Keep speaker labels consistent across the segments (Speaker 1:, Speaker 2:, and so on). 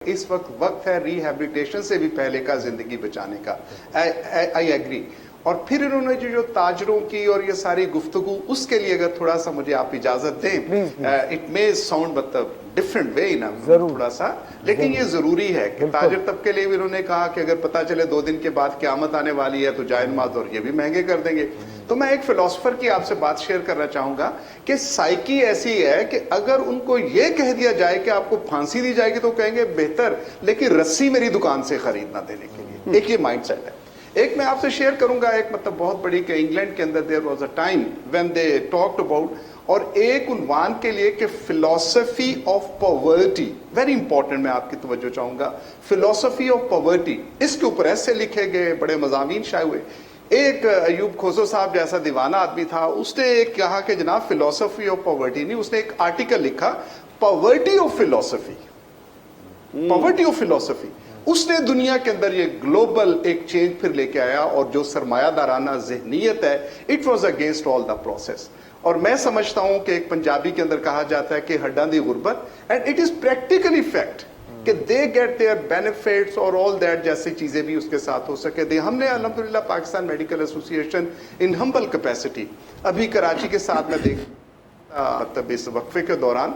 Speaker 1: اس وقت ہے ریہیبلیٹیشن سے بھی پہلے کا زندگی بچانے کا. I agree. اور پھر انہوں نے جو تاجروں کی اور یہ ساری گفتگو اس کے لیے اگر تھوڑا سا مجھے آپ اجازت دیں, اٹ میں ساؤنڈ مطلب ڈفرنٹ وے نا تھوڑا سا, لیکن یہ ضروری ہے کہ تاجر طبقے لیے بھی انہوں نے کہا کہ اگر پتا چلے 2 دن کے بعد قیامت آنے والی ہے تو جائز ماز اور یہ بھی مہنگے کر دیں گے. تو میں ایک فلسفر کی آپ سے بات شیئر کرنا چاہوں گا کہ سائیکی ایسی ہے کہ اگر ان کو یہ کہہ دیا جائے کہ آپ کو پھانسی دی جائے گی تو کہیں گے بہتر, لیکن رسی میری دکان سے خریدنا دینے کے لیے. ایک یہ مائنڈ سیٹ ہے. ایک میں آپ سے شیئر کروں گا ایک مطلب بہت بڑی کہ انگلینڈ کے اندر there was a time when they talked about, اور ایک عنوان کے لیے کہ فلسفی آف پاورٹی, ویری امپورٹنٹ, میں آپ کی توجہ چاہوں گا, فلسفی آف پاورٹی. اس کے اوپر ایسے لکھے گئے, بڑے مضامین شائع ہوئے. ایک ایوب کھوسو صاحب جیسا دیوانہ آدمی تھا, اس نے ایک کہا کہ جناب فلسفی آف پاورٹی نہیں, اس نے ایک آرٹیکل لکھا پاورٹی آف فلسفی, پاورٹی آف فلسفی. اس نے دنیا کے اندر یہ گلوبل ایک چینج پھر لے کے آیا, اور جو سرمایہ دارانہ ذہنیت ہے, it was against all the process. اور میں سمجھتا ہوں کہ ایک پنجابی کے اندر کہا جاتا ہے کہ ہڈاں دی غربت, and it is practically fact کہ دے گیٹ دیئر بینیفٹس اور آل دیٹ, جیسی چیزیں بھی اس کے ساتھ ہو سکے. ہم نے الحمدللہ پاکستان میڈیکل ایسوسی ایشن ان ہمبل کیپیسٹی ابھی کراچی کے ساتھ میں دیکھ مطلب اس وقفے کے دوران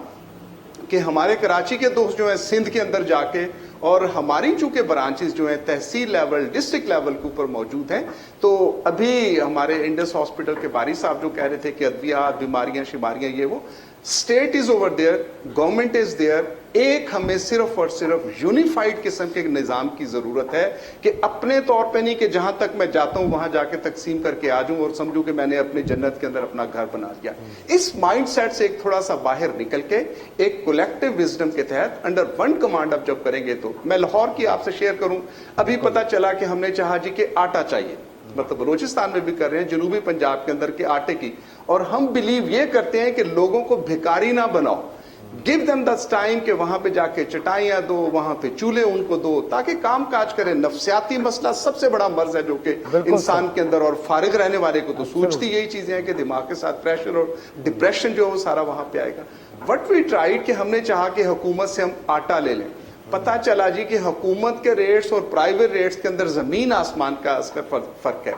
Speaker 1: کہ ہمارے کراچی کے دوست جو ہیں سندھ کے اندر جا کے, اور ہماری چونکہ برانچز جو ہیں تحصیل لیول ڈسٹرکٹ لیول کے اوپر موجود ہیں, تو ابھی ہمارے انڈس ہاسپٹل کے باری صاحب جو کہہ رہے تھے کہ ادویات, بیماریاں شماریاں, یہ وہ state is over there, government is there. ایک ہمیں صرف اور صرف یونیفائڈ قسم کے نظام کی ضرورت ہے کہ اپنے طور پہ نہیں کہ جہاں تک میں جاتا ہوں وہاں جا کے تقسیم کر کے آ جاؤں اور سمجھوں کہ میں نے اپنی جنت کے اندر اپنا گھر بنا لیا. اس مائنڈ سیٹ سے ایک تھوڑا سا باہر نکل کے ایک کولیکٹیو وزڈم کے تحت انڈر ون کمانڈ اب جب کریں گے, تو میں لاہور کی آپ سے شیئر کروں. ابھی پتا چلا کہ ہم نے چاہا جی کہ آٹا چاہیے, مطلب بلوچستان میں بھی کر رہے ہیں, جنوبی پنجاب کے اندر کے آٹے کی, اور ہم بلیو یہ کرتے ہیں کہ لوگوں کو بھکاری نہ بناؤ, گیو دیم دس ٹائم کہ وہاں پہ جا کے چٹائیاں دو, وہاں پہ چولہے ان کو دو تاکہ کام کاج کریں. نفسیاتی مسئلہ سب سے بڑا مرض ہے جو کہ انسان کے اندر, اور فارغ رہنے والے کو تو سوچتی یہی چیزیں ہیں کہ دماغ کے ساتھ پریشر اور ڈپریشن جو ہے وہ سارا وہاں پہ آئے گا. وٹ وی ٹرائیڈ کہ ہم نے چاہا کہ حکومت سے ہم آٹا لے لیں. پتا چلا جی کہ حکومت کے ریٹس اور پرائیویٹ ریٹس کے اندر زمین آسمان کا اس کا فرق ہے.